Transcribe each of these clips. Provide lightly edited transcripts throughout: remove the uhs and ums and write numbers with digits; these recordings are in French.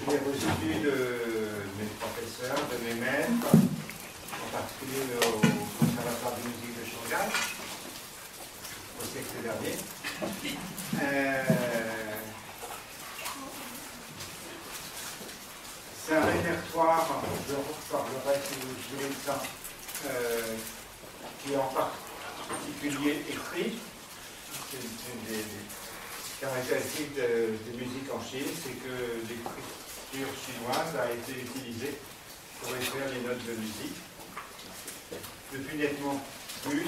j'ai reçu de mes professeurs, de mes maîtres, en particulier au Conservatoire de musique de Shanghai, au siècle dernier. C'est un répertoire, je reparlerai si vous voulez de ça, qui est en particulier écrit. C'est une des caractéristiques des musiques en Chine, c'est que l'écriture chinoise a été utilisée pour écrire les notes de musique depuis nettement plus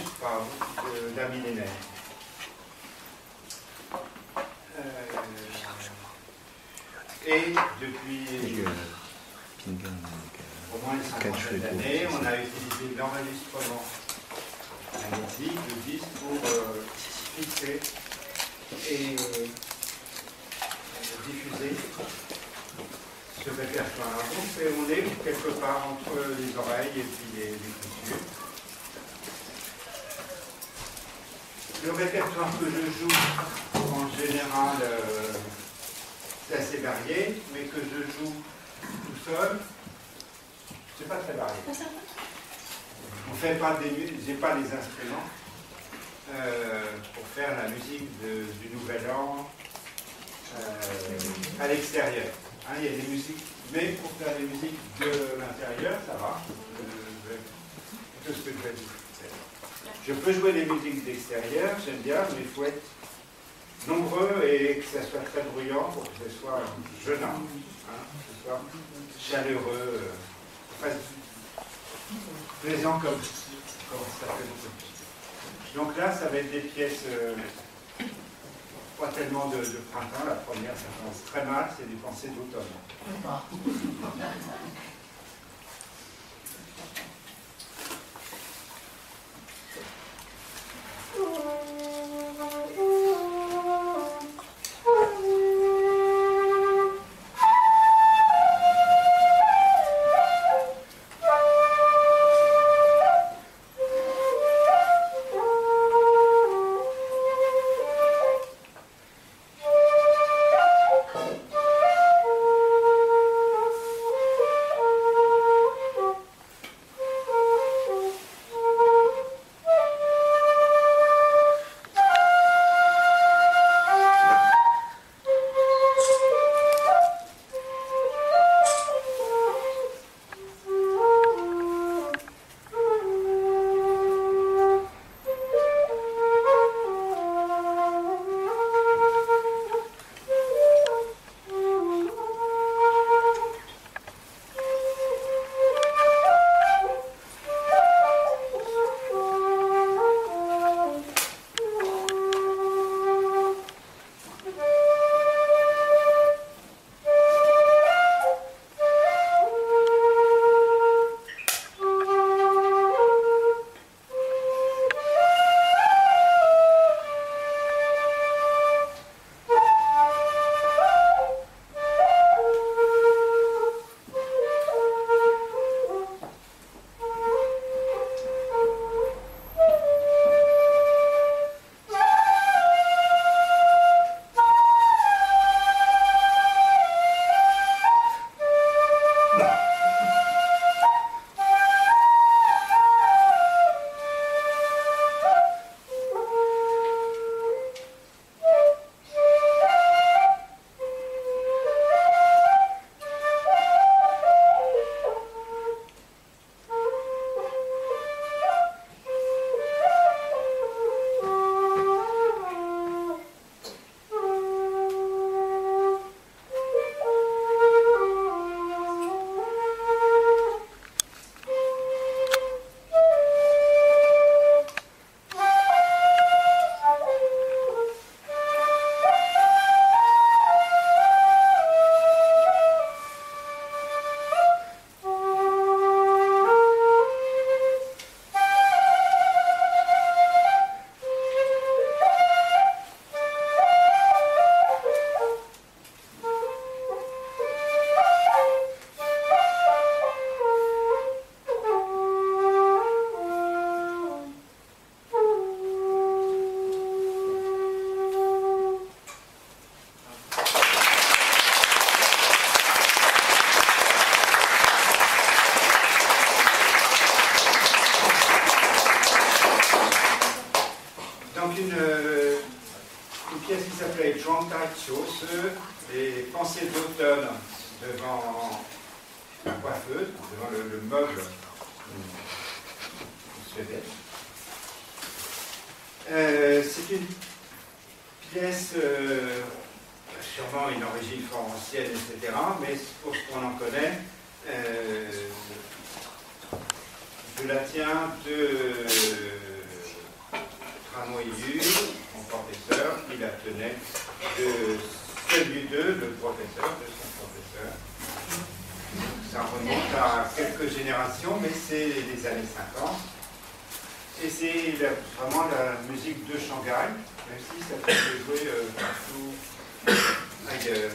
d'un millénaire. Et depuis au moins une cinquantaine d'années, on a utilisé l'enregistrement magnétique, le disque, pour fixer et diffuser ce répertoire. Donc on est quelque part entre les oreilles et puis les coussures. Le répertoire que je joue, en général, c'est assez varié, mais que je joue tout seul, c'est pas très varié. On fait pas j'ai pas les instruments pour faire la musique du Nouvel An à l'extérieur. Hein, il y a des musiques, mais pour faire des musiques de l'intérieur, ça va. Tout ce que je vais dire. Je peux jouer des musiques d'extérieur, j'aime bien, mais il faut être nombreux et que ça soit très bruyant pour que ce soit gênant, hein, que ce soit chaleureux, plaisant comme ça fait. Donc là, ça va être des pièces pas tellement de printemps. La première, ça commence très mal, c'est des pensées d'automne. les Trondheimsjose, les pensées d'automne devant la coiffeuse, devant le meuble suédois. C'est une pièce sûrement une origine fort ancienne, etc. Mais pour ce qu'on en connaît, je la tiens de Tranoïu, mon professeur, qui la tenait de celui d'eux, le professeur, de son professeur. Ça remonte à quelques générations, mais c'est les années 50. Et c'est vraiment la musique de Shanghai, même si ça peut se jouer partout ailleurs.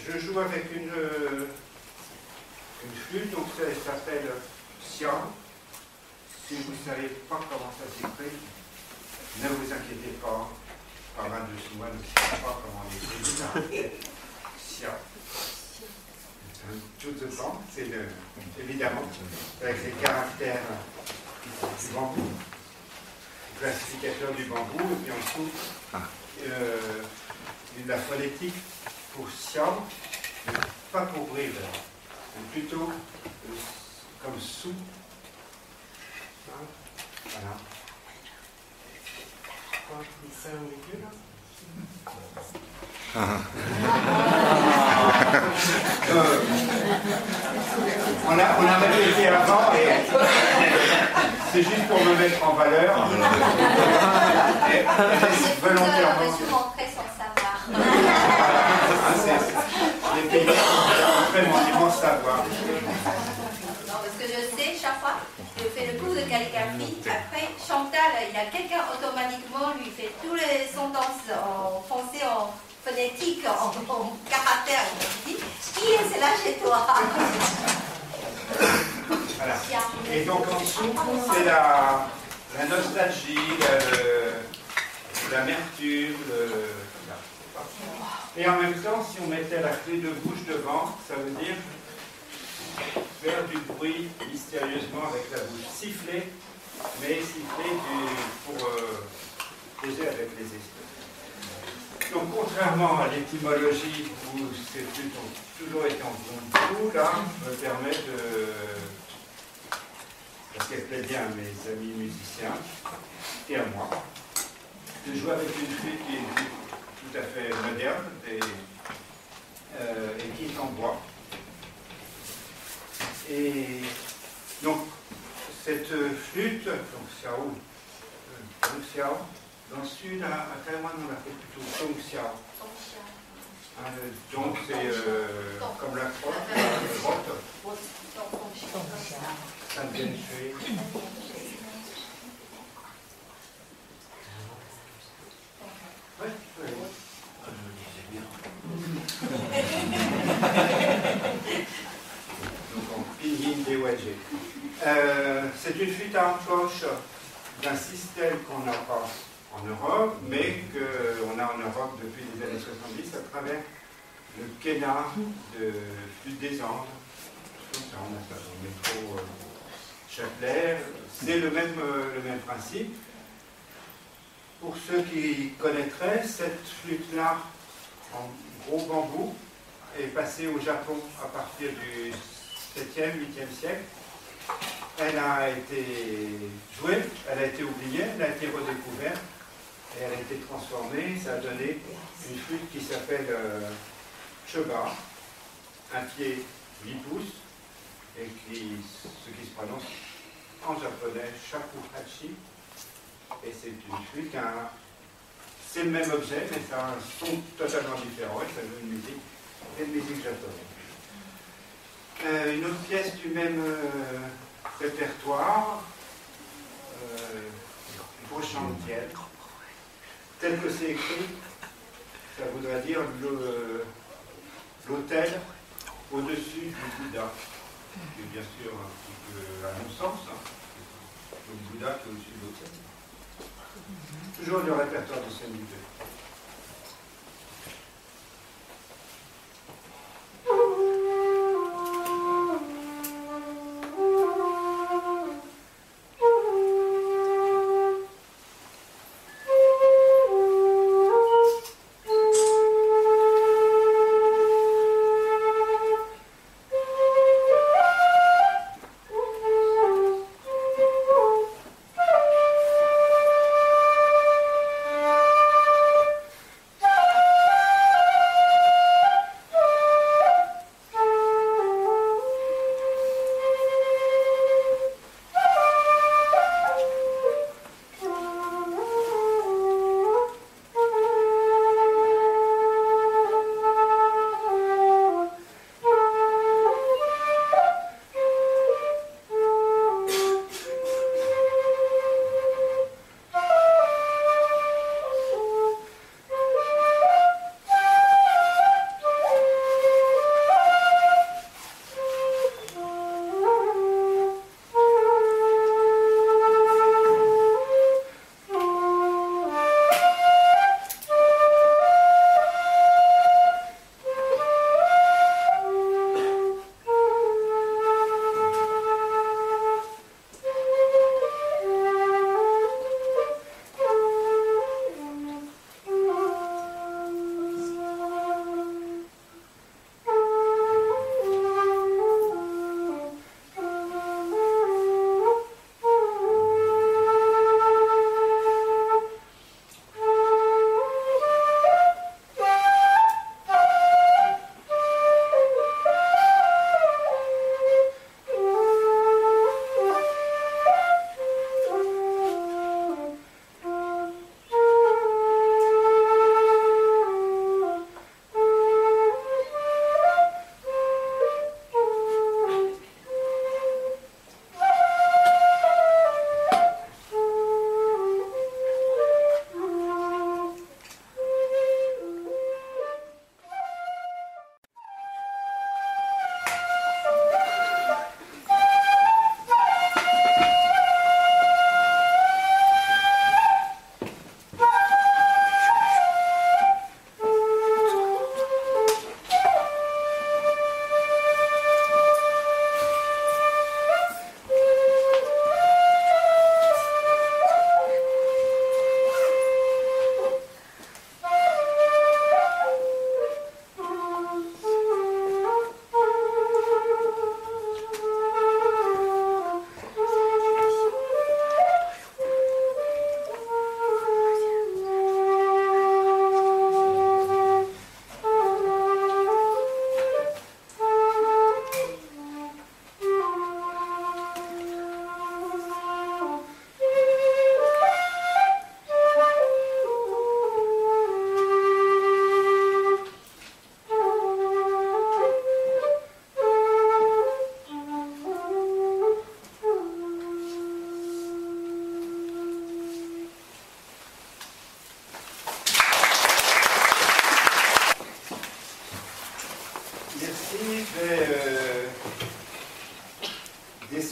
Je joue avec une flûte, donc ça s'appelle Xiao. Si vous ne savez pas comment ça s'écrit, ne vous inquiétez pas. Par un de chinois ne sait pas comment on écrit. Xiao. Tout de temps, c'est évidemment avec les caractères du bambou, classificateur du bambou, et puis en dessous, la phonétique pour Xiao, pas pour bride, mais plutôt comme sous. Voilà. On a répété avant et c'est juste pour me mettre en valeur. Volontairement. Je suis rentrée sans savoir. Les pays vraiment immense savoir. Non, parce que je sais, chaque fois que je fais le cours de calligraphie, après Chantal, il y a quelqu'un automatiquement lui fait tous les sentences en français, en phonétique, en caractère. Il dit, qui est cela chez toi? Voilà. Et donc en dessous, c'est la nostalgie, l'amertume. Et en même temps, si on mettait la clé de bouche devant, ça veut dire faire du bruit mystérieusement avec la bouche. Siffler, mais siffler pour causer avec les esprits. Donc contrairement à l'étymologie où c'est toujours été en bon coup, là, me permet de, parce qu'elle plaît bien à mes amis musiciens et à moi, de jouer avec une flûte qui est une flûte tout à fait moderne et qui est en bois. Et donc, cette flûte, donc Xiao, dans le sud, à Taïwan, on l'appelle plutôt Song Xiao. Donc, c'est comme la grotte. Saint-Bien-Shui. Oui, oui. Donc en pinyin déwagé. C'est une flûte à encoche d'un système qu'on n'a pas en Europe, mais qu'on a en Europe depuis les années 70 à travers le Kena de Flûte des Andes. On a ça dans le métro Châtelet. C'est le même principe. Pour ceux qui connaîtraient, cette flûte-là, en gros bambou, est passée au Japon à partir du 7e, 8e siècle. Elle a été jouée, elle a été oubliée, elle a été redécouverte, et elle a été transformée. Ça a donné une flûte qui s'appelle Choba, un pied 8 pouces, et ce qui se prononce en japonais shakuhachi. Et c'est une flûte, c'est le même objet, mais ça a un son totalement différent, et ça joue une musique japonaise. Une autre pièce du même répertoire, Beauchampiel, tel que c'est écrit, ça voudrait dire l'autel au-dessus du Bouddha, qui est bien sûr un petit peu à non-sens, le Bouddha qui est au-dessus de l'autel. Toujours le répertoire de scène du deux.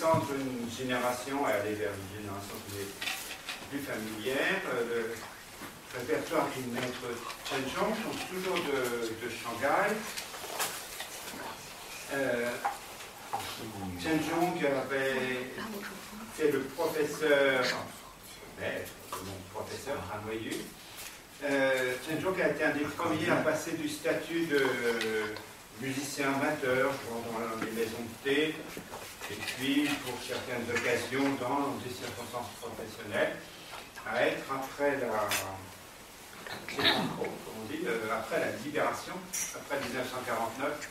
descendre une génération et aller vers une génération qui est plus familière. Le répertoire du maître Chen Zhong, donc toujours de Shanghai. Chen Zhong avait fait le professeur, mon professeur Han Weiyu. Chen Zhong a été un des premiers à passer du statut de musicien amateur, dans les maisons de thé, et puis pour certaines occasions dans des circonstances professionnelles, à être après après la libération, après 1949,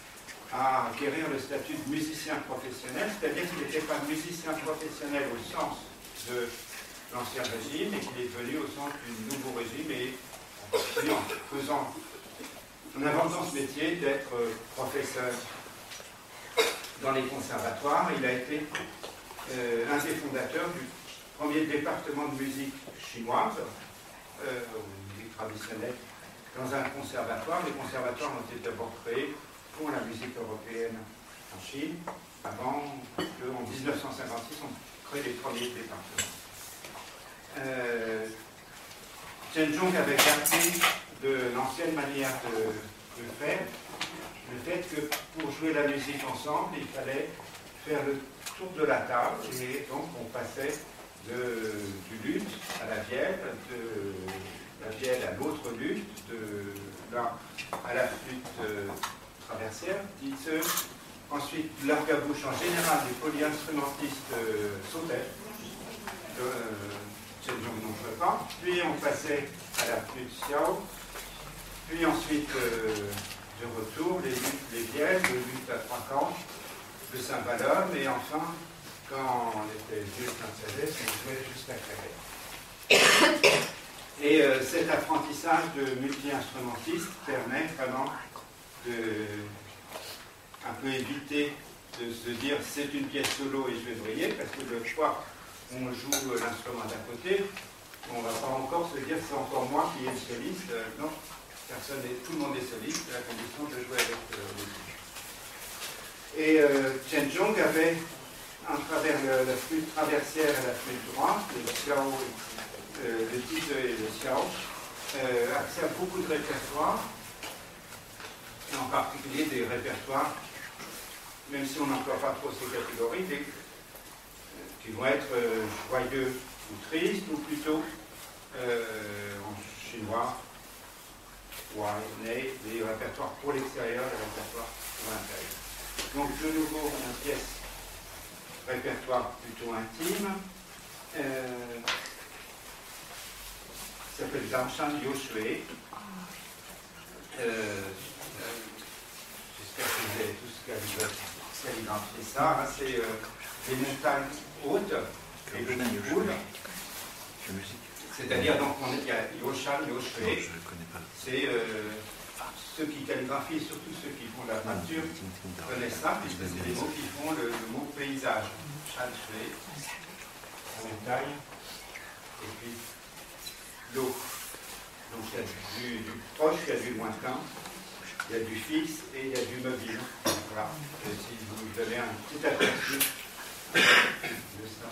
à acquérir le statut de musicien professionnel, c'est-à-dire qu'il n'était pas musicien professionnel au sens de l'ancien régime, et qu'il est devenu au sens du nouveau régime, et en inventant ce métier d'être professeur dans les conservatoires. Il a été un des fondateurs du premier département de musique chinoise, musique traditionnelle, dans un conservatoire. Les conservatoires ont été d'abord créés pour la musique européenne en Chine, avant qu'en 1956 on crée les premiers départements. Chen Zhong avait gardé de l'ancienne manière de faire, le fait que pour jouer la musique ensemble, il fallait faire le tour de la table, et donc on passait du luth à la vielle, de la vielle à l'autre luth, de là à la flûte traversière, dites. Ensuite, l'arc-à-bouche en général, les polyinstrumentistes sautaient. Chen Zhong n'en fait pas. Puis on passait à la flûte xiao. Puis ensuite, de retour, les vielles, le luth à 3 cordes, le cymbalum, et enfin, quand on était vieux Saint-Céleste, on jouait juste à clavet. Et cet apprentissage de multi-instrumentiste permet vraiment de un peu éviter de se dire c'est une pièce solo et je vais briller, parce que le choix, on joue l'instrument d'à côté, on ne va pas encore se dire c'est encore moi qui est le soliste. Non, personne tout le monde est soliste, à la condition de jouer avec les Et Chen Zhong avait, à travers la flûte traversière et la flûte droite, le xiao, le titre et le xiao, accès à beaucoup de répertoires, et en particulier des répertoires, même si on n'emploie pas trop ces catégories, qui vont être joyeux ou tristes, ou plutôt en chinois, des répertoires pour l'extérieur, des répertoires pour l'intérieur. Donc de nouveau une pièce répertoire plutôt intime, s'appelle Damshan Yoshui. J'espère que vous avez tous calligraphié ça. C'est des montagnes hautes et de boules. C'est-à-dire, donc, il y a Yoshan, Yoshui. C'est ceux qui calligraphient, surtout ceux qui font la peinture, connaissent ça, puisque c'est les mots qui font le mot paysage. Shan Shui, la montagne, et puis l'eau. Donc il y a du proche, il y a du lointain, il y a du fixe et il y a du mobile. Voilà. Et si vous avez un petit aperçu de ça.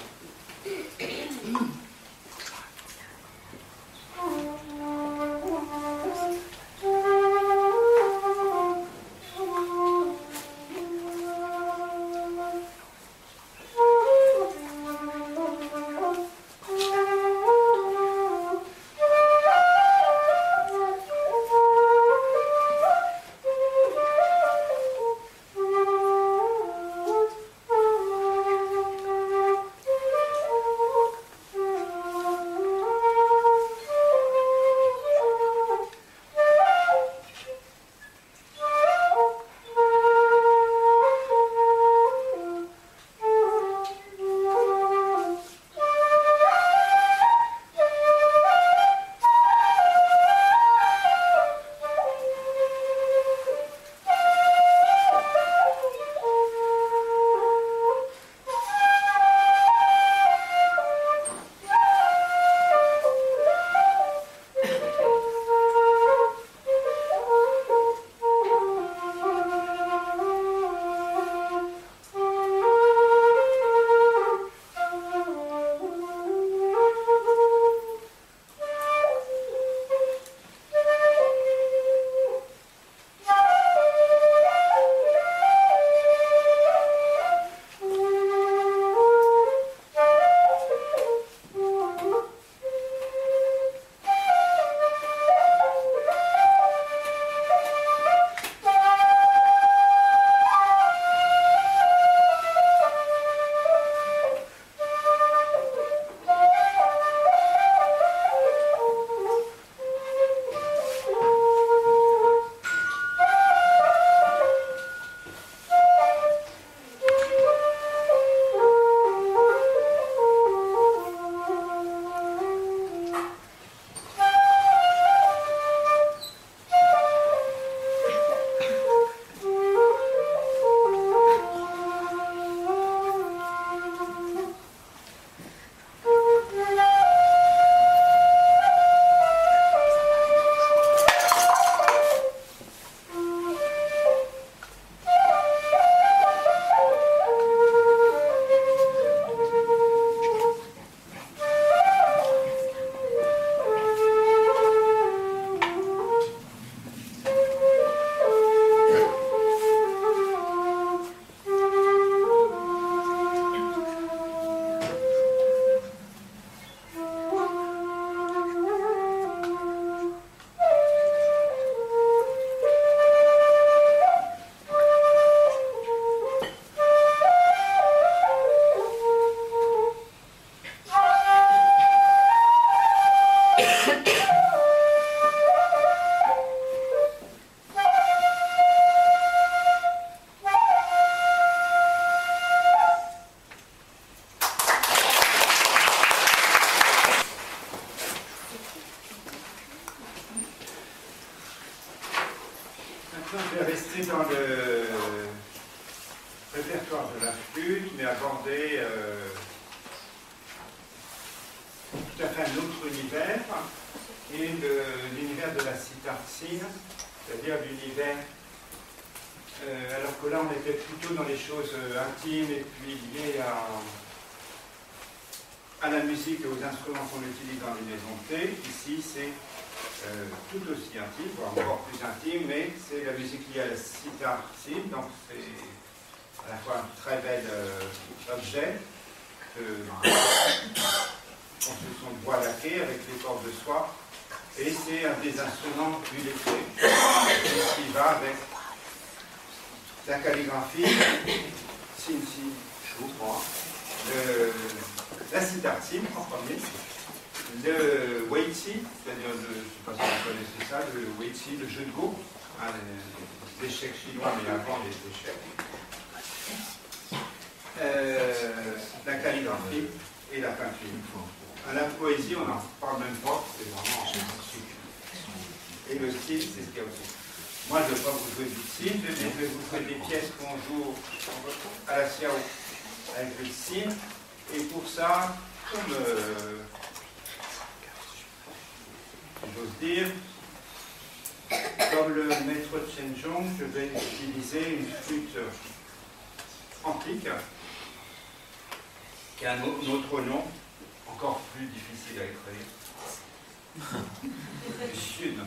répertoire de la flûte, mais aborder tout à fait un autre univers, et l'univers de la sitartine, c'est-à-dire l'univers, alors que là on était plutôt dans les choses intimes et puis liées à la musique et aux instruments qu'on utilise dans les maisons de thé. Ici c'est tout aussi intime, voire encore plus intime, mais c'est la musique liée à la sitartine, donc c'est à la fois un très bel objet de construction de bois laqué avec les cordes de soie, et c'est un des instruments du lettré qui va avec la calligraphie, la sitartine en premier, le weiqi, c'est-à-dire, je ne sais pas si vous connaissez ça, le weiqi, le jeu de go, hein, les échecs chinois, mais avant les échecs, la calligraphie et la peinture. À la poésie, on n'en parle même pas, c'est vraiment un sucre. Et le style, c'est ce qu'il y a aussi. Moi, je ne vais pas vous jouer du style, je vais vous jouer des pièces qu'on joue à la siao avec le style. Et pour ça, comme j'ose dire, comme le maître Chenjong, je vais utiliser une flûte antique qui a un autre nom, encore plus difficile à écrire, du sud.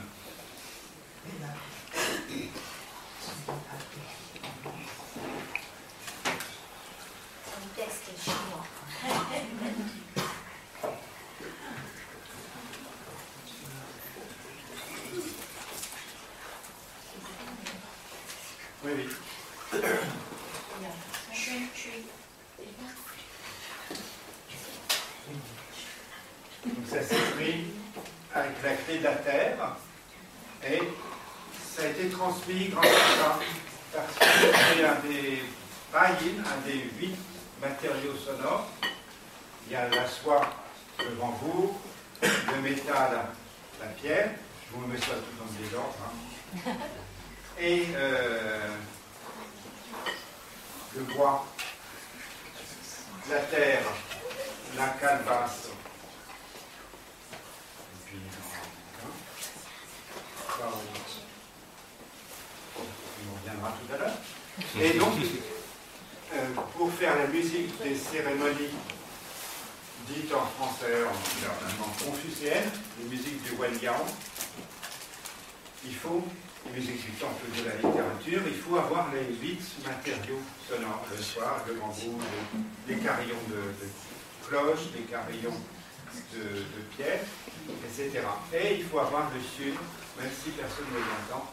Un texte chinois. Oui, oui. Donc ça s'écrit avec la clé de la terre, et ça a été transmis grâce à ça, parce que c'est un des païens, un des 8 matériaux sonores. Il y a la soie, le bambou, le métal, la pierre. Je vous mets ça tout dans le désordre. Hein. Et le bois, la terre, la calebasse. Et puis, on reviendra tout à l'heure. Et donc, pour faire la musique des cérémonies dites en français, en confucéenne, les musiques du Wenyao, il faut, les musiques du temple de la littérature, il faut avoir les 8 matériaux sonores, le soir, le bambou, les carillons de cloche, les carillons de pierre, etc. Et il faut avoir le sud, même si personne ne l'entend.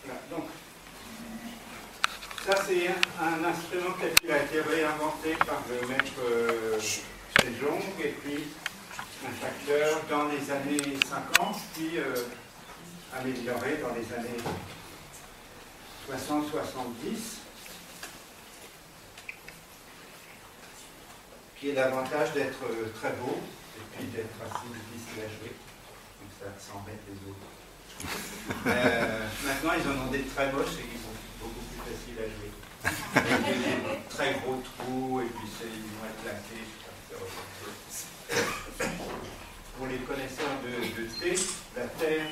Voilà, donc, ça c'est un instrument tel qu'il a été réinventé par le maître Sejong, et puis un facteur dans les années 50, puis amélioré dans les années 60-70, qui est l'avantage d'être très beau et puis d'être assez difficile à jouer, donc ça s'embête les autres. Maintenant ils en ont des très moches et qui sont beaucoup plus faciles à jouer. Des très gros trous et puis ils vont être claqués. Pour les connaisseurs de thé, la terre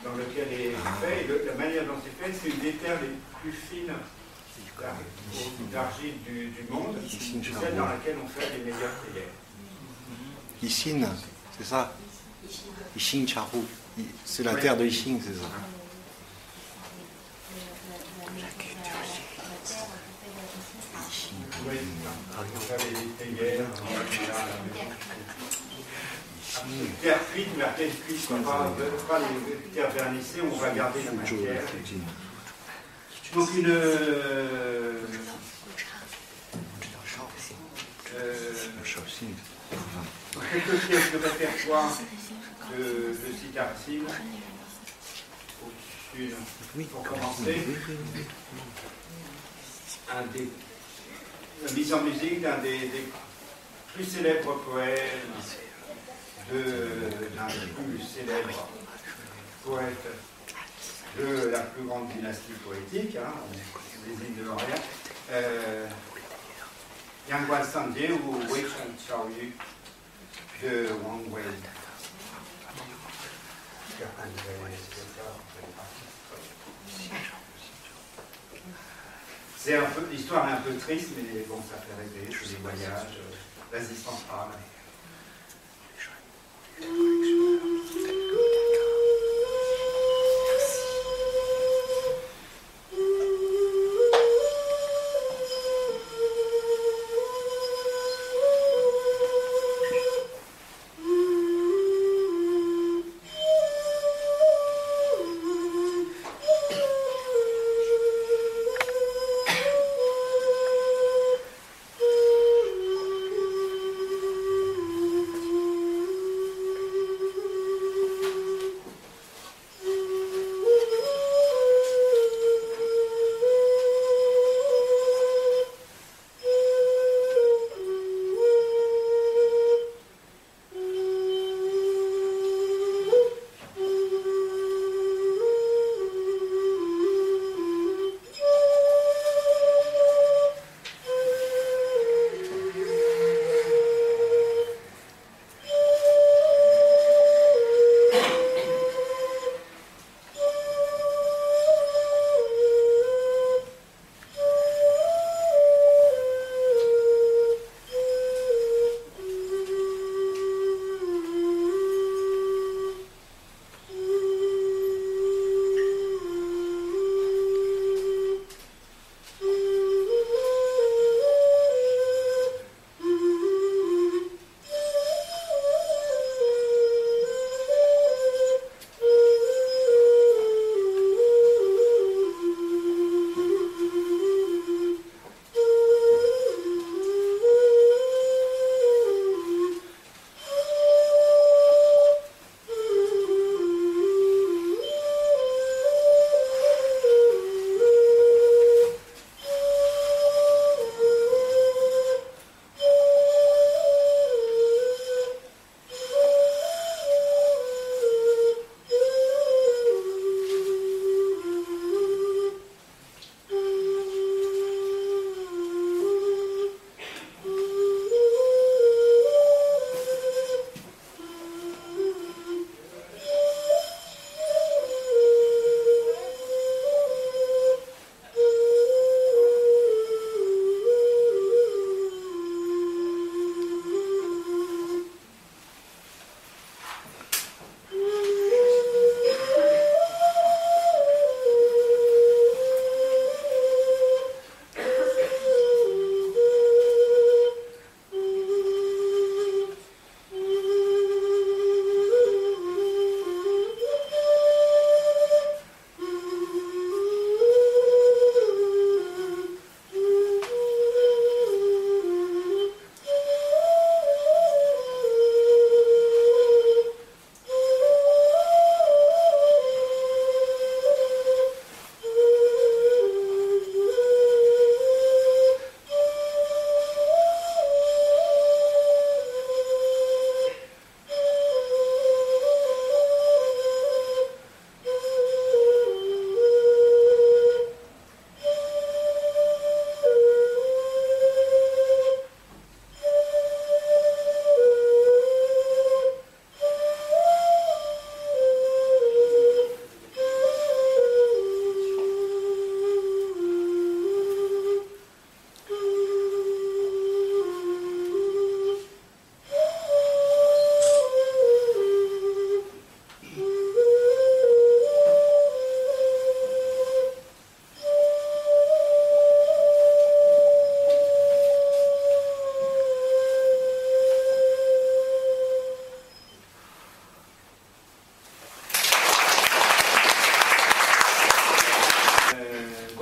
dans laquelle est fait, et la manière dont c'est fait, c'est une des terres les plus fines d'argile du monde, c'est celle dans laquelle on fait les meilleures théières. Yixin, c'est ça? Yixin Chahu, c'est la terre de Yixin, c'est ça? Oui, on fait les théières. Terre cuite, mais à terre cuite, pas les terres vernissées, on va garder la matière. Donc quelques pièces de répertoire de sitartine au-dessus, pour commencer. La mise en musique d'un des plus célèbres poèmes, d'un des plus célèbres poètes de la plus grande dynastie poétique, hein, les îles de l'Orient, Yang Guan Sanje ou Wei Cheng Chao Yu de Wang Wei. C'est un peu, l'histoire est un peu triste, mais bon, ça fait rêver, c'est des voyages, l'Asie centrale.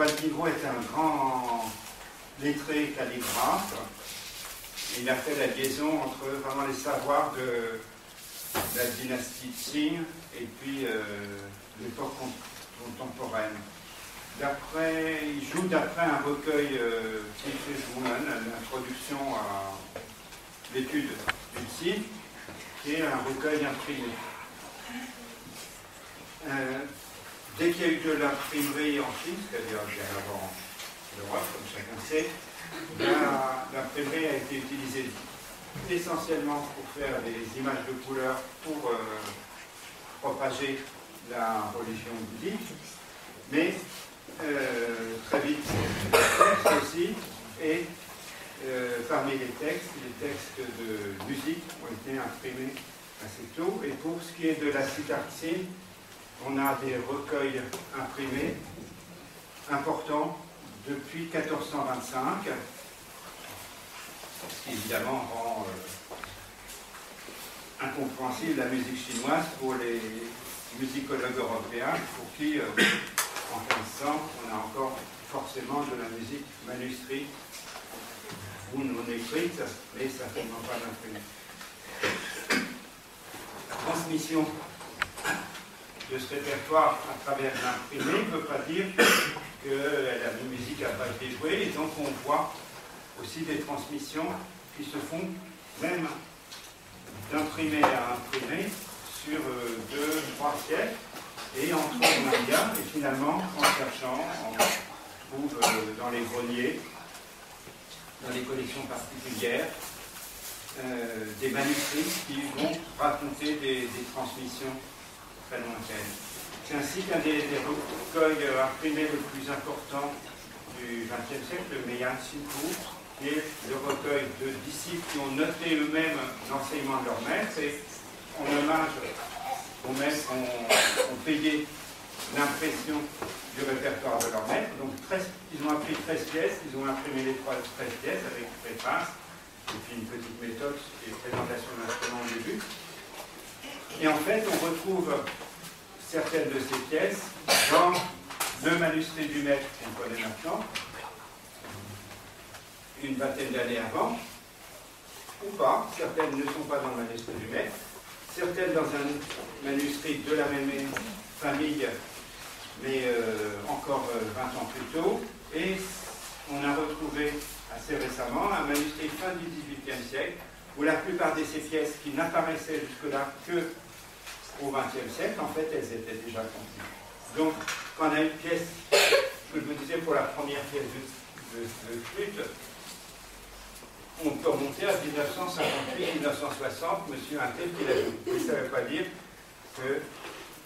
Gualtigro était un grand lettré calligraphe. Il a fait la liaison entre vraiment les savoirs de la dynastie Qing et puis l'époque contemporaine. Il joue d'après un recueil l'introduction à l'étude du Qi, qui est un recueil imprimé. dès qu'il y a eu de l'imprimerie en Chine, c'est-à-dire bien avant l'Europe, comme chacun sait, l'imprimerie a été utilisée essentiellement pour faire des images de couleurs pour propager la religion bouddhique, mais très vite les textes aussi, et parmi les textes de musique ont été imprimés assez tôt, et pour ce qui est de la citarxine, on a des recueils imprimés importants depuis 1425, ce qui évidemment rend incompréhensible la musique chinoise pour les musicologues européens, pour qui, en 1500, on a encore forcément de la musique manuscrite ou non écrite, mais certainement pas imprimée. La transmission de ce répertoire à travers l'imprimé ne veut pas dire que la musique n'a pas été jouée, et donc on voit aussi des transmissions qui se font même d'imprimé à imprimé sur 2-3 siècles, et entre Maya, et finalement, en cherchant, on trouve dans les greniers, dans les collections particulières, des manuscrits qui vont raconter des transmissions très lointaines. C'est ainsi qu'un des recueils imprimés le plus important du XXe siècle, le Meian Shinku, qui est le recueil de disciples qui ont noté eux-mêmes l'enseignement de leur maître, et en hommage aux maîtres ont payé l'impression du répertoire de leur maître. Donc ils ont appris 13 pièces, ils ont imprimé les 13 pièces avec préface, et puis une petite méthode et présentation de l'instrument au début. Et en fait, on retrouve certaines de ces pièces dans le manuscrit du maître qu'on connaît maintenant, une vingtaine d'années avant, ou pas. Certaines ne sont pas dans le manuscrit du maître, certaines dans un manuscrit de la même famille, mais encore 20 ans plus tôt. Et on a retrouvé assez récemment un manuscrit fin du XVIIIe siècle, où la plupart de ces pièces qui n'apparaissaient jusque-là que au XXe siècle, en fait, elles étaient déjà comprises. Donc, quand on a une pièce, que je vous disais pour la première pièce de flûte, on peut remonter à 1958, 1960, monsieur Intel qui l'a vu. Mais ça ne veut pas dire que,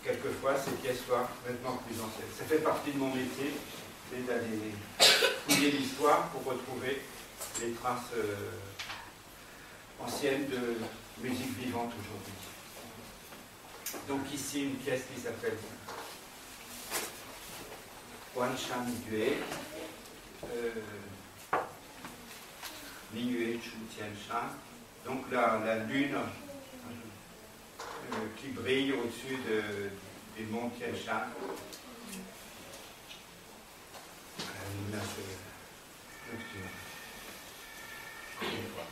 quelquefois, ces pièces soient maintenant plus anciennes. Ça fait partie de mon métier, c'est d'aller fouiller l'histoire pour retrouver les traces anciennes de musique vivante aujourd'hui. Donc ici, une pièce qui s'appelle Wanshan Due, Minuet Chu Tian Shan, donc la lune qui brille au-dessus des monts Tian Shan. Là, c'est nocturne. Une fois.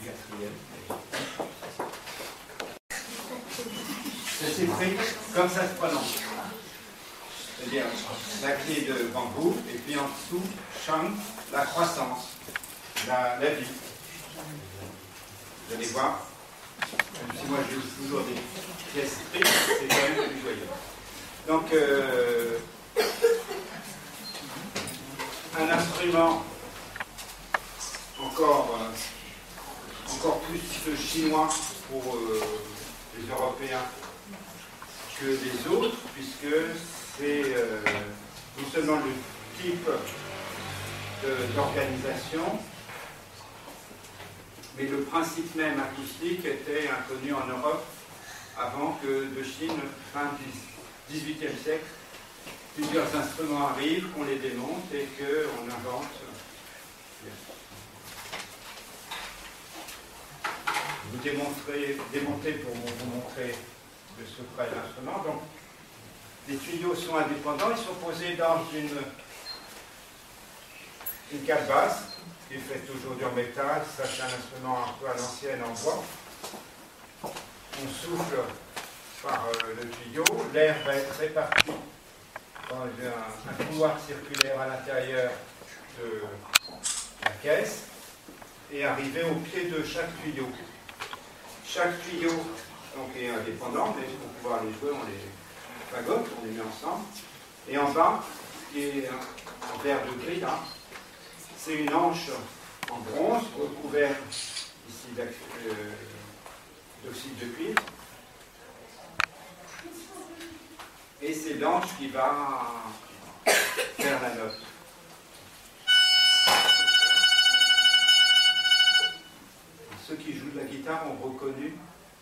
quatrième. Ça s'écrit comme ça se prononce. C'est-à-dire la clé de bambou, et puis en dessous, shang, la croissance, la vie. Vous allez voir, même si moi j'ai toujours des pièces écrites, c'est quand même plus joyeux. Donc, un instrument encore plus chinois pour les Européens que les autres, puisque c'est non seulement le type d'organisation, mais le principe même acoustique était inconnu en Europe avant que de Chine, fin du XVIIIe siècle, plusieurs instruments arrivent, qu'on les démonte et qu'on invente. Vous démonter pour vous montrer le secret de l'instrument. Donc, les tuyaux sont indépendants, ils sont posés dans une calebasse qui est faite aujourd'hui en métal. Ça, c'est un instrument un peu à l'ancienne en bois. On souffle par le tuyau, l'air va être réparti dans un couloir circulaire à l'intérieur de la caisse et arriver au pied de chaque tuyau. Chaque tuyau donc, est indépendant, mais pour pouvoir les jouer, on les fagote, on les met ensemble. Et en bas, qui est en verre de gris, là, c'est une hanche en bronze recouverte ici d'oxyde de cuivre. Et c'est l'anche qui va faire la note. Ceux qui jouent de la guitare ont reconnu,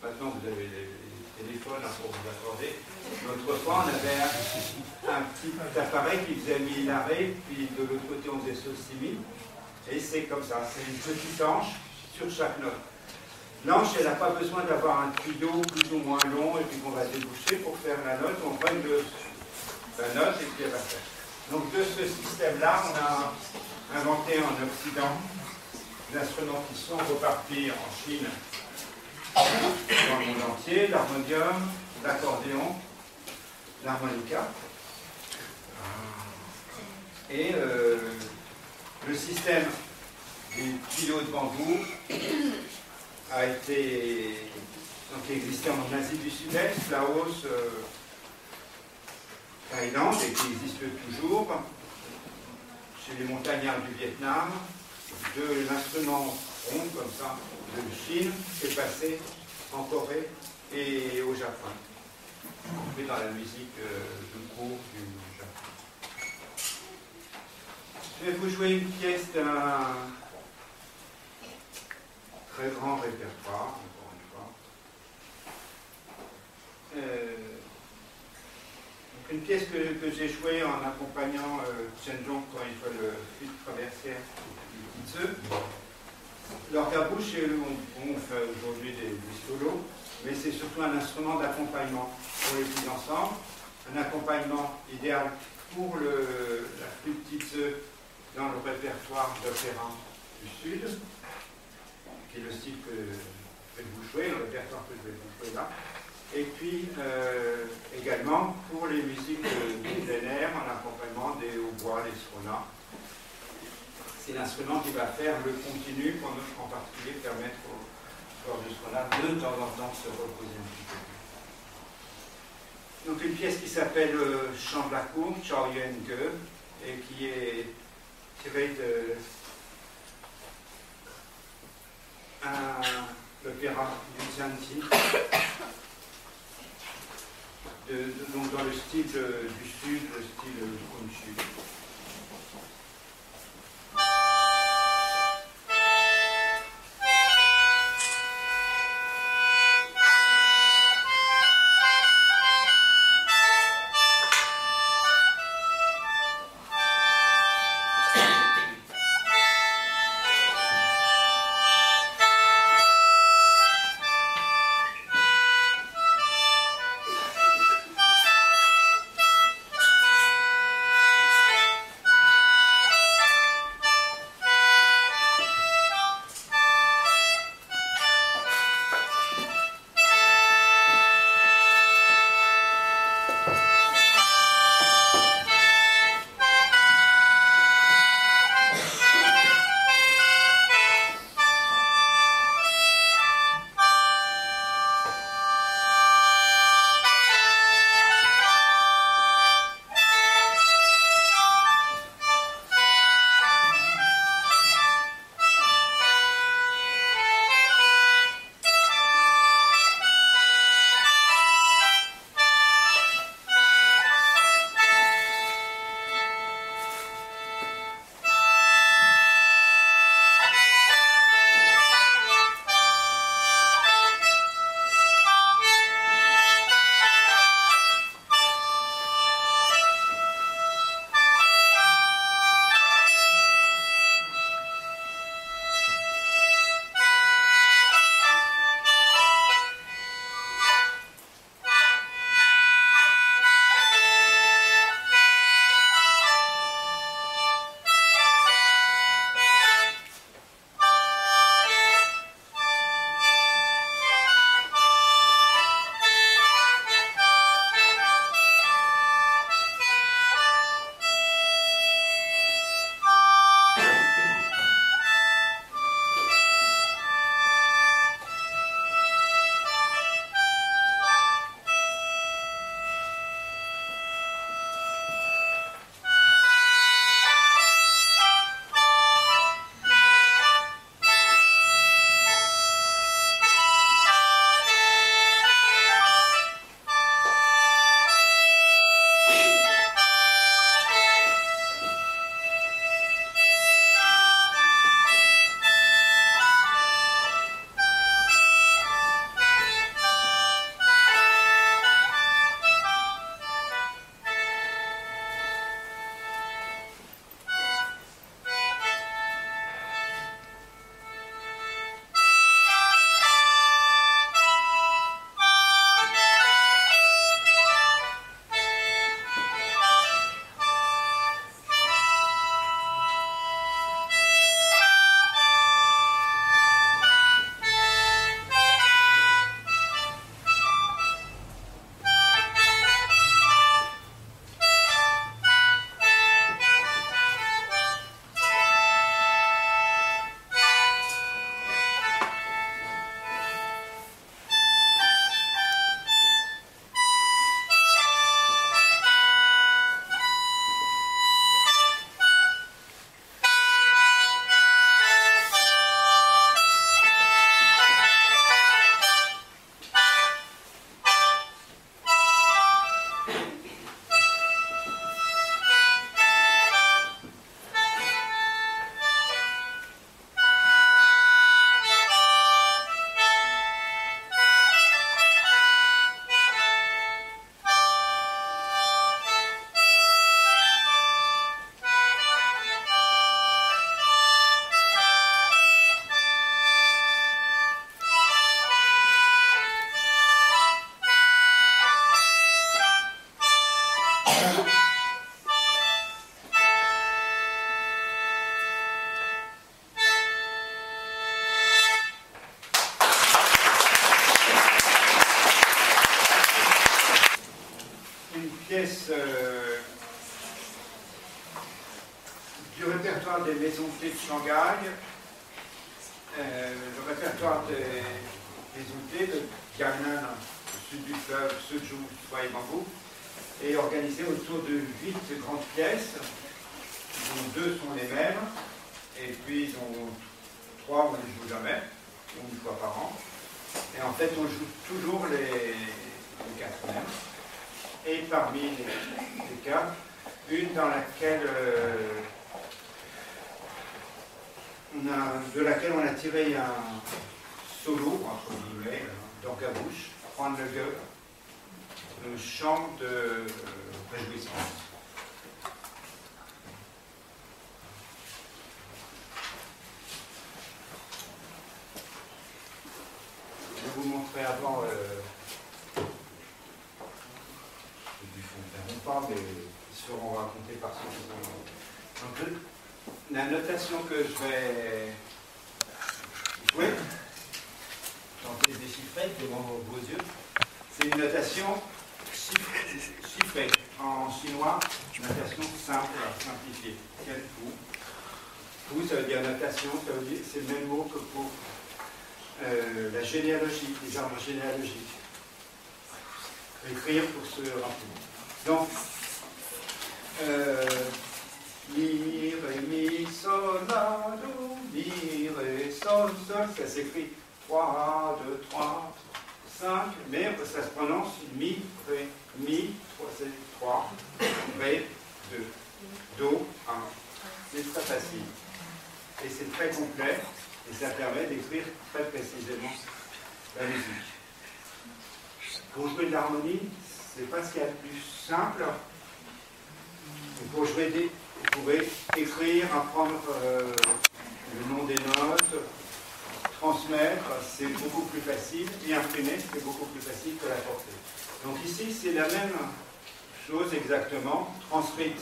maintenant vous avez les téléphones pour vous accorder. Autrefois, on avait un petit appareil qui faisait mi la ré, puis de l'autre côté on faisait sol si mi. Et c'est comme ça, c'est une petite hanche sur chaque note. L'anche, elle n'a pas besoin d'avoir un tuyau plus ou moins long et puis qu'on va déboucher pour faire la note. On prend la note et puis elle va faire. Donc de ce système-là, on a inventé en Occident des instruments qui sont repartis en Chine, dans le monde entier, l'harmonium, l'accordéon, l'harmonica. Et le système des tuyaux de bambou a été donc existé en Asie du Sud-Est, Laos, Thaïlande, et qui existe toujours chez les montagnards du Vietnam. De l'instrument rond comme ça de Chine est passé en Corée et au Japon, et dans la musique de cour du Japon. Je vais vous jouer une pièce d'un très grand répertoire, encore une fois. Une pièce que j'ai jouée en accompagnant Chen Zhong quand il fait le flûte traversière du Titze. L'orgue à bouche, on fait aujourd'hui des solos, mais c'est surtout un instrument d'accompagnement pour les petits ensembles, un accompagnement idéal pour la flûte Titze dans le répertoire d'opéra du Sud, qui est le style que je vais vous jouer, le répertoire que je vais vous jouer là. Et puis également pour les musiques du plein air en accompagnement des hautbois, les sronas. C'est l'instrument qui va faire le continu, pour en particulier permettre au corps du srona de temps en temps se reposer un petit peu. Donc une pièce qui s'appelle Chant de la cour, Chao Yuan Ge, et qui est tirée de l'opéra du Zhanti. Donc dans le style du Sud, le style Honshu. pièce du répertoire des maisons de thé de Shanghai. Le répertoire des maisons de thé de Gangnam, au sud du fleuve, Suzhou, Swaimambu, est organisé autour de 8 grandes pièces, dont 2 sont les mêmes, et puis ils ont 3 où on ne joue jamais, ou une fois par an. Et en fait, on joue toujours les 4 mêmes. Et parmi les 4, une dans laquelle de laquelle on a tiré un solo, entre guillemets, dans la bouche, prendre le gueule, un chant de réjouissance. Je vais vous montrer avant du fond, pas, mais ils seront racontés par ceux qui sont. Donc, la notation que je vais jouer, chanter déchiffrer devant vos yeux, c'est une notation chiffrée en chinois, notation simple, simplifiée. Quel pou? Pou, ça veut dire notation, ça veut dire, c'est le même mot que pour la généalogie, les arbres généalogiques. Écrire pour se rappeler. Donc, mi, ré, mi, sol, la, do, mi, ré, sol, sol, ça s'écrit 3, 2, 3, 5, mais ça se prononce mi, ré, mi, 3, ré, 2, do, 1. C'est très facile. Et c'est très complet, et ça permet d'écrire très précisément la musique. Pour jouer de l'harmonie, c'est pas ce qu'il y a de plus simple. Pour jouer vous pouvez écrire, apprendre le nom des notes, transmettre, c'est beaucoup plus facile, et imprimer, c'est beaucoup plus facile que la porter. Donc ici, c'est la même chose exactement, transcrite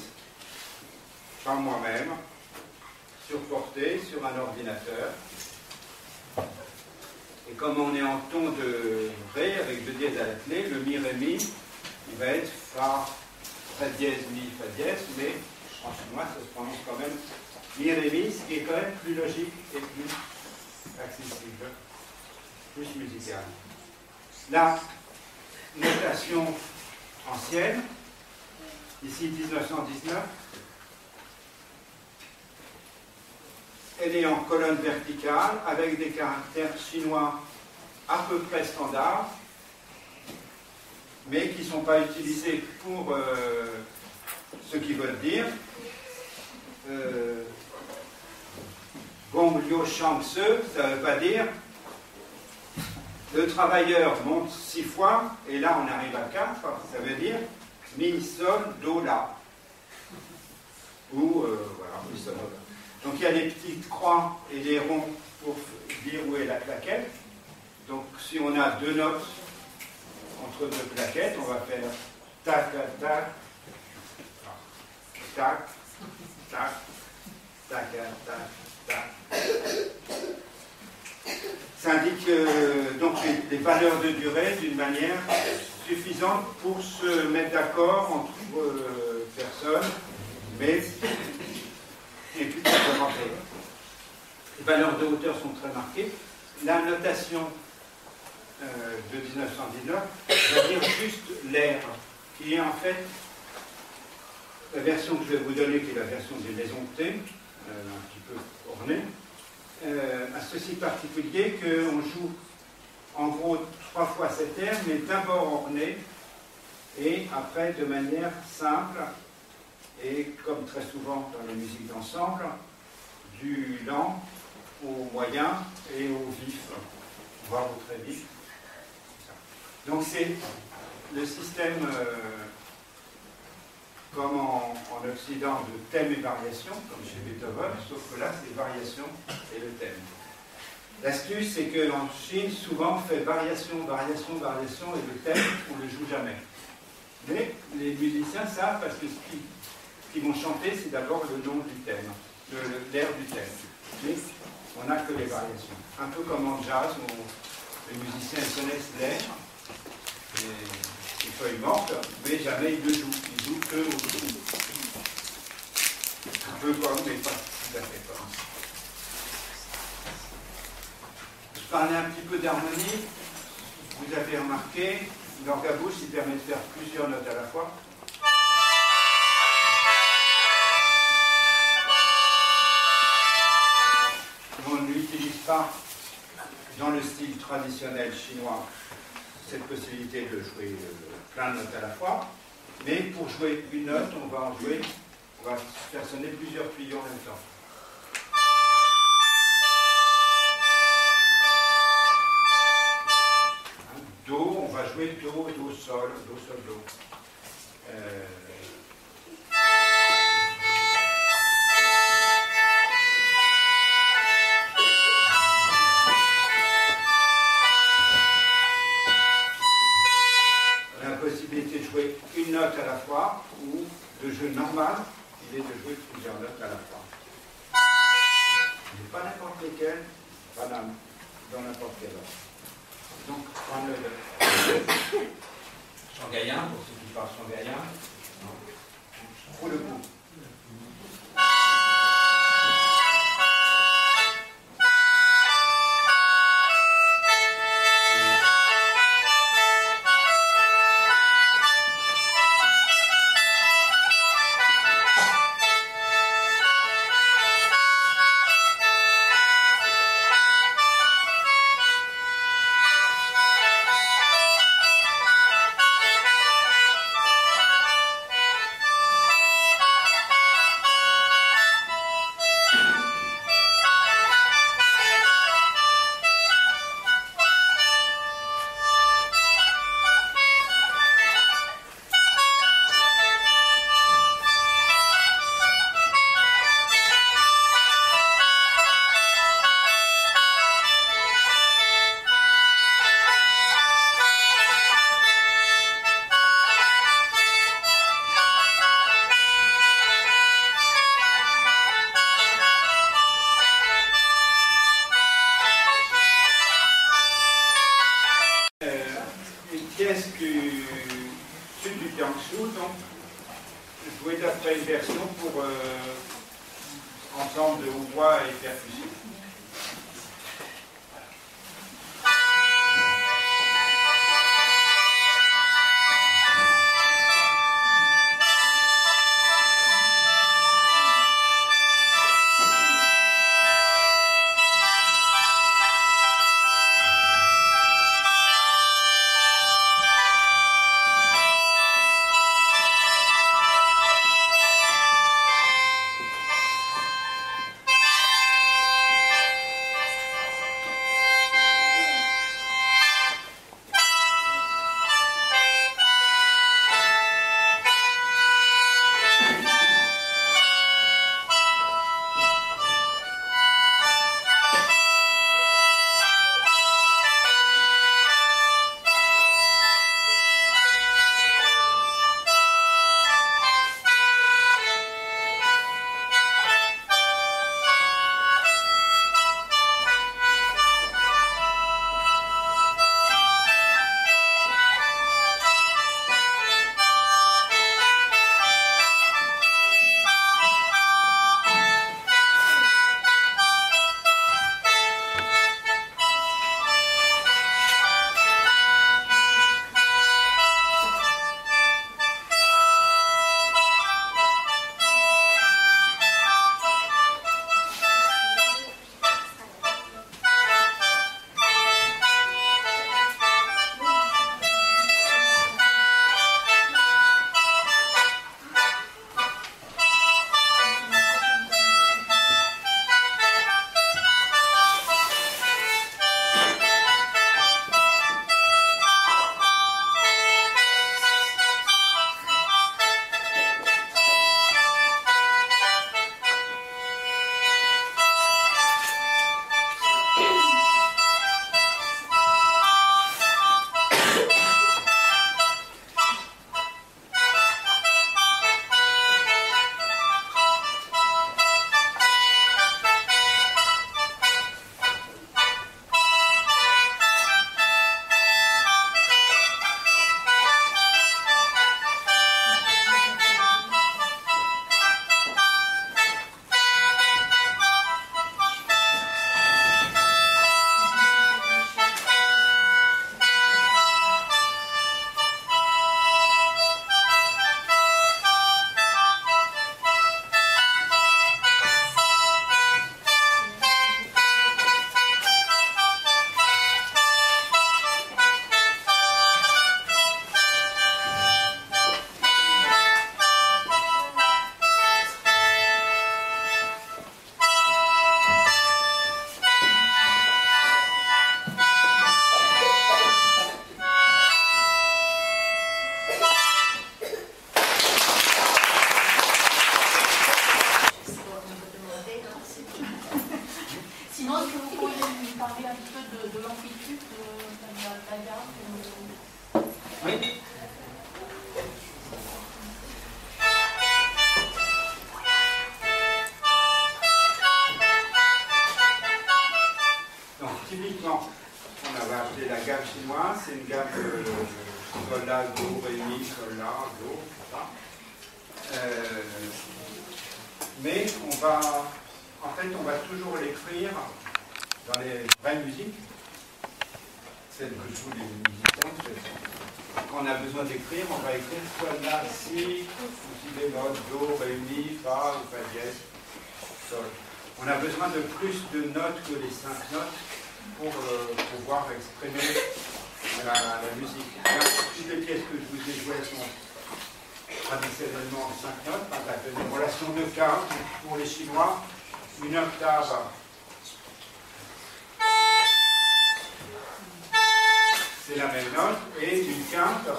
par moi-même, sur portée, sur un ordinateur. Et comme on est en ton de Ré, avec 2 dièses à la clé, le Mi, Ré, Mi, il va être Fa, Fa dièse, Mi, Fa dièse, mais en chinois, ça se prononce quand même Mi, Ré, Mi, ce qui est quand même plus logique et plus accessible, plus musical. La notation ancienne, ici 1919, elle est en colonne verticale avec des caractères chinois à peu près standards, mais qui ne sont pas utilisés pour ce qu'ils veulent dire. Gong Liu Shang Se, ça ne veut pas dire le travailleur monte 6 fois, et là on arrive à 4, ça veut dire Mi, Sol, Do, La. Ou, voilà, Mi, Sol, Do, La. Donc il y a des petites croix et des ronds pour dire où est la claquette. Donc si on a 2 notes entre 2 claquettes, on va faire tac, tac, tac, tac, tac, tac, tac, tac. Ça indique donc les valeurs de durée d'une manière suffisante pour se mettre d'accord entre personnes, mais et puis les valeurs de hauteur sont très marquées. La notation de 1919 va dire juste l'air, qui est en fait la version que je vais vous donner, qui est la version des maisons de thé, un petit peu ornée, a ceci particulier qu'on joue en gros 3 fois cet air, mais d'abord orné et après de manière simple. Et comme très souvent dans les musiques d'ensemble, du lent au moyen et au vif, voire au très vif. Donc c'est le système, comme en Occident, de thème et variation, comme chez Beethoven, sauf que là c'est variation et le thème. L'astuce, c'est qu'en Chine, souvent on fait variation, variation, variation, et le thème, on ne le joue jamais. Mais les musiciens savent, parce que ce qu'ils vont chanter, c'est d'abord le nom du thème, l'air du thème. Mais on n'a que les variations. Un peu comme en jazz, où les musiciens connaissent l'air, et feuille morte, mais jamais il ne joue. Il joue que au dessous. Un peu comme, mais pas tout à fait comme. Je parlais un petit peu d'harmonie. Vous avez remarqué, l'orgue à bouche, il permet de faire plusieurs notes à la fois. On n'utilise pas, dans le style traditionnel chinois, cette possibilité de jouer plein de notes à la fois. Mais pour jouer une note, on va faire sonner plusieurs tuyaux en même temps. Do, on va jouer do, do, sol, do. On a la possibilité de jouer une note à la fois, ou le jeu normal, il est de jouer plusieurs notes à la fois. Mais pas n'importe lesquelles, pas dans n'importe quel ordre. Donc, on le shanghaïen, pour ceux qui parlent shanghaïen, pour le coup. Joué d'après une version pour ensemble de hautbois et percussion. mi, sol, la, do, ça. Mais on va toujours l'écrire dans les vraies musiques, celles que jouent les musiciens. Quand on a besoin d'écrire, on va écrire sol, la, si, si bémol, do, ré, mi, fa, ou fa dièse, sol. On a besoin de plus de notes que les 5 notes pour pouvoir exprimer la musique. Là, toutes les pièces que je vous ai jouées sont traditionnellement en 5 notes, avec une relation de quinte. Pour les Chinois, une octave, c'est la même note, et une quinte,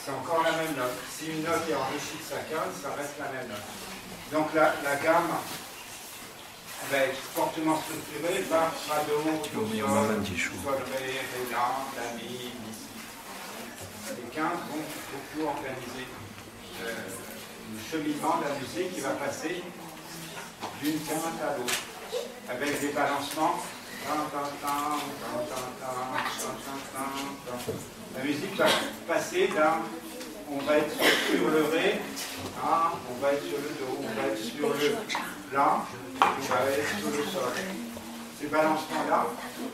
c'est encore la même note. Si une note est enrichie de sa quinte, ça reste la même note. Donc la gamme va être fortement structurée par fa, do, sol, ré, la, mi, mi, si. Les quintes vont beaucoup organiser le cheminement de la musique qui va passer d'une quinte à l'autre, avec des balancements. La musique va passer d'un, on va être sur le ré, on va être sur le do, on va être sur le la, on va être sur le sol. Ces balancements-là,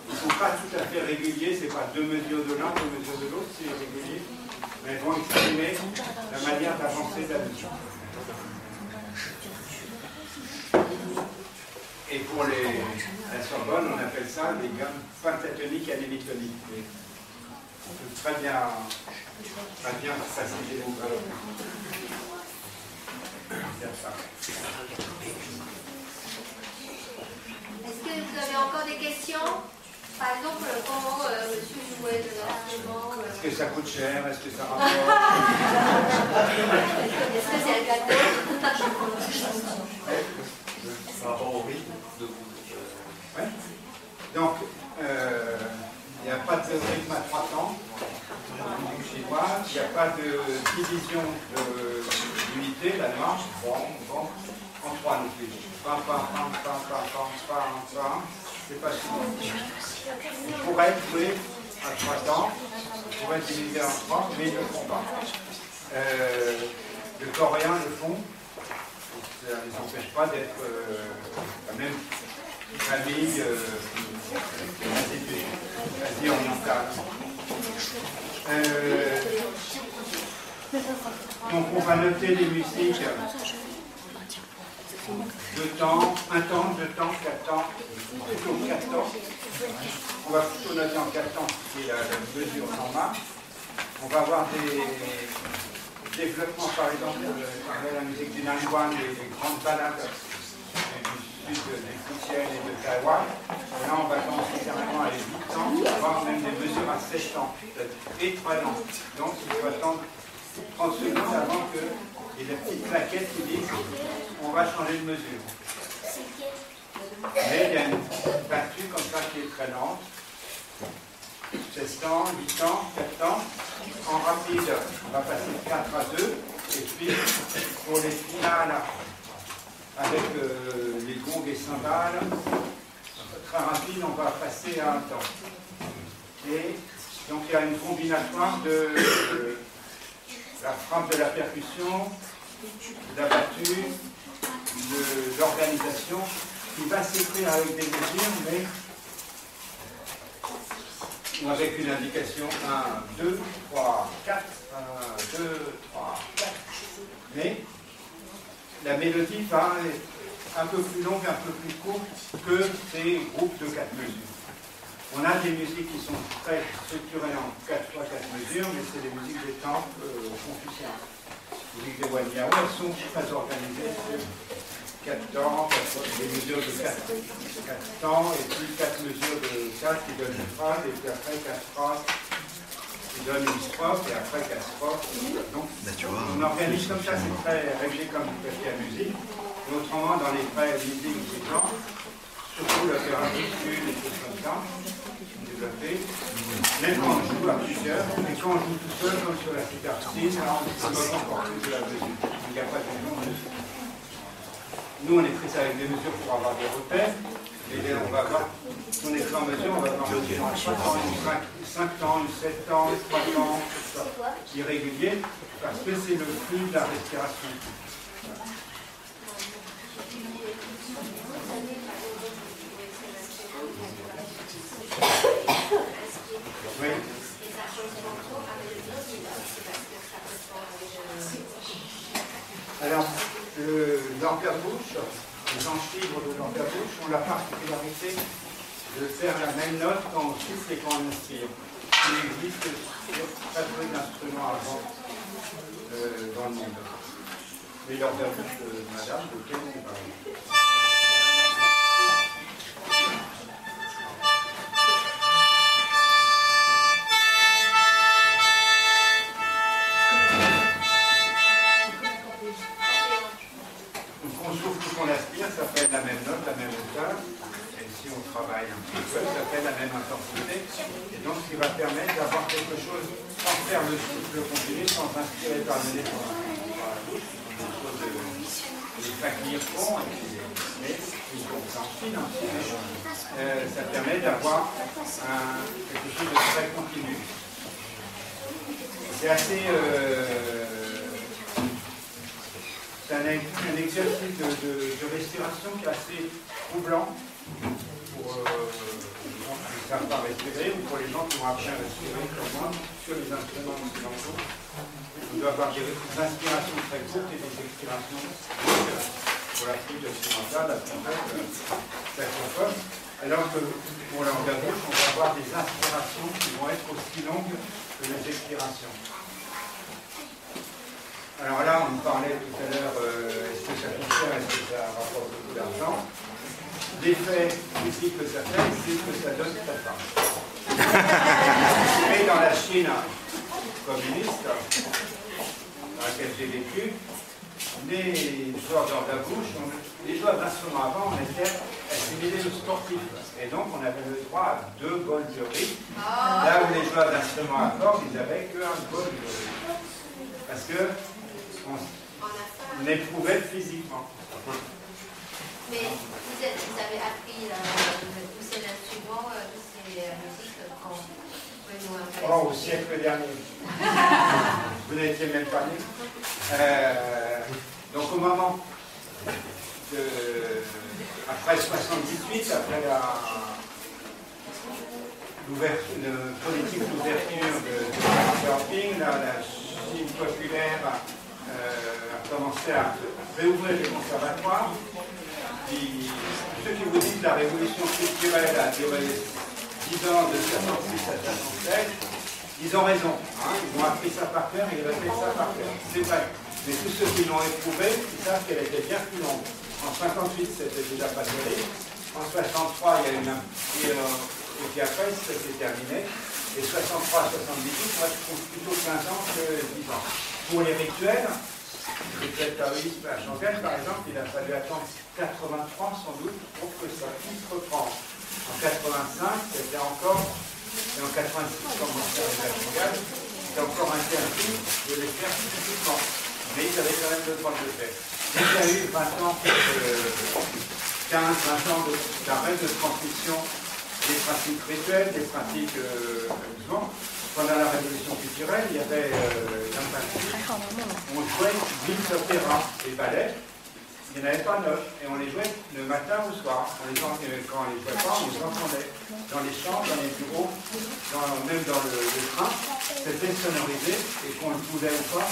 ils ne sont pas tout à fait réguliers, ce n'est pas 2 mesures de l'un, 2 mesures de l'autre, c'est régulier, mais ils vont exprimer la manière d'avancer de la musique. Et pour la Sorbonne, on appelle ça les gammes pentatoniques et anémitoniques. On peut très bien faciliter les mots. Est-ce que vous avez encore des questions? Par exemple, comment monsieur jouait de l'instrument? Est-ce que ça coûte cher? Est-ce que ça rapporte? Est-ce que c'est un gâteau? Par rapport au rythme de vous. Ouais. Donc, il n'y a pas de rythme à 3 temps. Chinois, il n'y a pas de division d'unité, la marche, en 3 non plus. C'est pas chinois. Il pourrait jouer à 3 temps, il pourrait être divisé en 3, mais ils ne le font pas. Les Coréens le font. Ça ne les empêche pas d'être la même famille asie-orientale. Donc on va noter les musiques de temps, 1 temps, 2 temps, 4 temps, plutôt 4 temps. On va plutôt noter en 4 temps, qui est la mesure normale. On va avoir des développement, par exemple, la musique du Nanguan, les grandes balades du sud des Futiennes et de Taïwan. Là, on va commencer carrément à 8 ans, voire même des mesures à 7 ans, et 3 ans. Donc, il faut attendre 30 secondes avant que il y ait des petites plaquettes qui disent on va changer de mesure. Mais il y a une battue comme ça qui est très lente. 7 ans, 8 ans, 4 ans. En rapide, on va passer de 4 à 2. Et puis, pour les finales, avec les gongs et cymbales, très rapide, on va passer à 1 temps. Et donc, il y a une combinatoire de la frappe de la percussion, de la battue, de l'organisation, qui va s'écrire avec des mesures, mais avec une indication 1, 2, 3, 4, 1, 2, 3, 4. Mais la mélodie va être un peu plus longue, un peu plus courte que ces groupes de 4 mesures. On a des musiques qui sont très structurées en 4 fois 4 mesures, mais c'est les musiques des temples confucéens. Les musiques des Wanyao, elles sont très organisées sur 4 temps, des mesures de 4 temps, et puis 4 mesures de 4 qui donnent une phrase, et puis après 4 phrases qui donnent une strophe, et après 4 strophes. Donc, on organise comme ça, c'est très réglé comme du papier à musique. Et autrement, dans les vraies musiques du genre, surtout l'opéra du Sud, des choses comme ça, développées, même quand on joue à plusieurs, et quand on joue tout seul, comme sur la superstine, là, on se moque encore plus de la mesure. Il n'y a pas de mesure. Nous, on écrit ça avec des mesures pour avoir des repères. Et on va voir, si on écrit en mesure, on va voir 3 ans, 5 ans, 7 ans, 3 ans, irrégulier, parce que c'est le flux de la respiration. Oui. Alors, l'encre-bouche, les anges-fibres de l'encre-bouche ont la particularité de faire la même note quand on souffle et quand on inspire. Il existe sur très peu d'instruments avant dans le monde. Mais l'encre-bouche de madame, de quel on parle. On aspire, ça fait la même note, la même hauteur, et si on travaille un petit peu, ça fait la même intensité, et donc ce qui va permettre d'avoir quelque chose sans faire le souffle continu, sans inspirer par le nez par la bouche, quelque chose de les fakirs font, mais ils s'enfilent un petit peu, ça permet d'avoir quelque chose de très continu. C'est assez... c'est un exercice de respiration qui est assez troublant pour les gens qui ne savent pas respirer ou pour les gens qui ont appris à respirer comme moi sur les instruments occidentaux. On doit avoir des inspirations très courtes et des expirations pour la flûte occidentale, la trompette, saxophone. Alors que pour l'encre-bouche, on va avoir des inspirations qui vont être aussi longues que les expirations. Alors là, on parlait tout à l'heure, est-ce que ça coûte cher, est-ce que ça rapporte beaucoup d'argent? L'effet physique que ça fait, c'est que ça donne très faim. Mais dans la Chine communiste, dans laquelle j'ai vécu, les joueurs d'encre-bouche, les joueurs d'instruments avant, on était assimilés aux sportifs. Et donc, on avait le droit à 2 bols de riz. Là où les joueurs d'instruments à cordes, ils n'avaient qu'un bol de riz. Parce que on éprouvait physiquement. Mais vous avez appris tous ces instruments, toutes ces musiques quand vous nous intéresser. Oh, au siècle dernier. Vous n'étiez même pas né. Donc au moment après 78, après la politique d'ouverture de Deng, la Chine populaire a commencé à réouvrir les conservatoires. Ceux qui vous disent que la révolution culturelle a duré 10 ans, de 66 à 76, ils ont raison. Hein, ils ont appris ça par cœur et ils répètent ça par cœur. C'est vrai. Mais tous ceux qui l'ont éprouvé, ils savent qu'elle était bien plus longue. En 58, c'était déjà pas terrible. En 63, il y a eu un petit... et puis après, ça s'est terminé. Et 63 à 78, moi je trouve plutôt 15 ans que 10 ans. Pour les rituels, le taoïsme à Shanghai, par exemple, il a fallu attendre 83 sans doute pour que ça puisse reprendre. En 85, c'était encore, et en 86, quand on s'est arrivé à Shanghai, c'était encore interdit de les faire physiquement. Mais ils avaient quand même le droit de le faire. Donc il y a eu 20 ans, 15-20 ans d'arrêt de transmission des pratiques rituelles, des pratiques amusements. Pendant la révolution culturelle, il y avait on jouait ville d'opéra et ballet. Il n'y en avait pas 9 et on les jouait le matin ou le soir. Quand on les jouait pas, on les entendait dans les chambres, dans les bureaux, même dans le train. C'était sonorisé et qu'on le pouvait ou pas.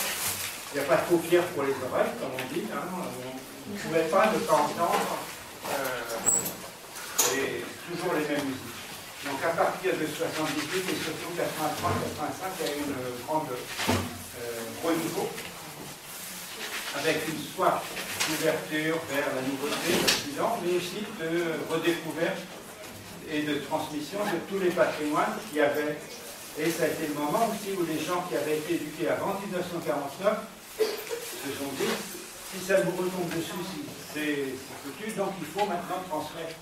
Il n'y a pas de paupières pour les oreilles, comme on dit. Hein. On ne pouvait pas ne pas entendre. Et toujours les mêmes musiques. Donc à partir de 78 et surtout 83-85, il y a eu une grande renouveau avec une soif d'ouverture vers la nouveauté de l'Occident, mais aussi de redécouverte et de transmission de tous les patrimoines qu'il y avait. Et ça a été le moment aussi où les gens qui avaient été éduqués avant 1949 se sont dit, si ça vous retombe dessus, si c'est foutu, donc il faut maintenant transmettre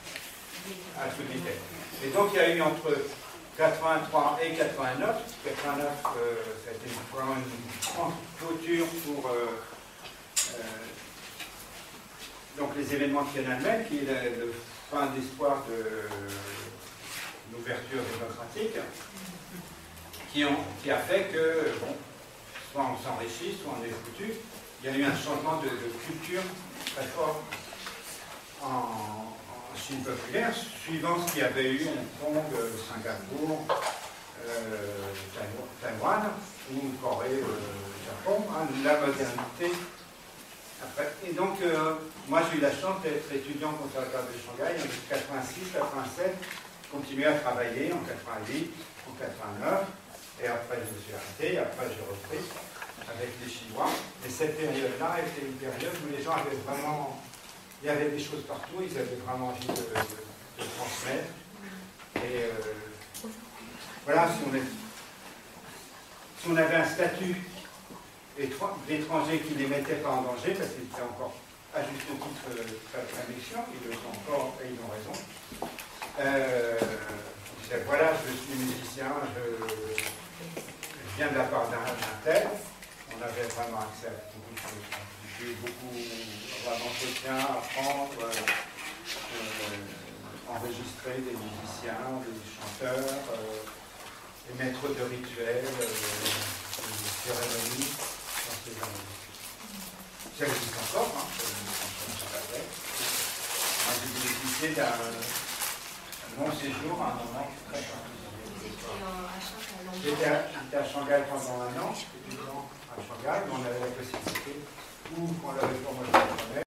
à toute vitesse. Et donc il y a eu entre 83 et 89, 89 ça a été vraiment une grande clôture pour donc les événements de Tiananmen, qui est le fin d'espoir de l'ouverture démocratique, qui a fait que, bon, soit on s'enrichit, soit on est foutu. Il y a eu un changement de culture très fort en Chine populaire, suivant ce qu'il y avait eu Hong Kong, Singapour, Taïwan ou Corée, Japon, hein, la modernité. Après. Et donc, moi j'ai eu la chance d'être étudiant au conservatoire de Shanghai en 86, 87, continué à travailler en 88, en 89, et après je me suis arrêté, et après j'ai repris avec les Chinois. Et cette période-là était une période où les gens avaient vraiment, il y avait des choses partout, ils avaient vraiment envie de transmettre. Et voilà, si on avait un statut d'étrangers qui ne les mettaient pas en danger, parce qu'ils étaient encore à juste titre très méfiants, ils le sont encore et ils ont raison. Voilà, je suis musicien, je viens de la part d'un tel, on avait vraiment accès à beaucoup de choses. J'ai eu beaucoup d'entretiens, apprendre, enregistrer des musiciens, des chanteurs, des maîtres de rituels, des cérémonies. Ça existe encore, hein, j'ai bénéficié d'un long séjour à un moment très particulier. J'étais à Shanghai pendant un an, étudiant à Shanghai, mais on avait la possibilité, ou quand on l'avait pour moi, je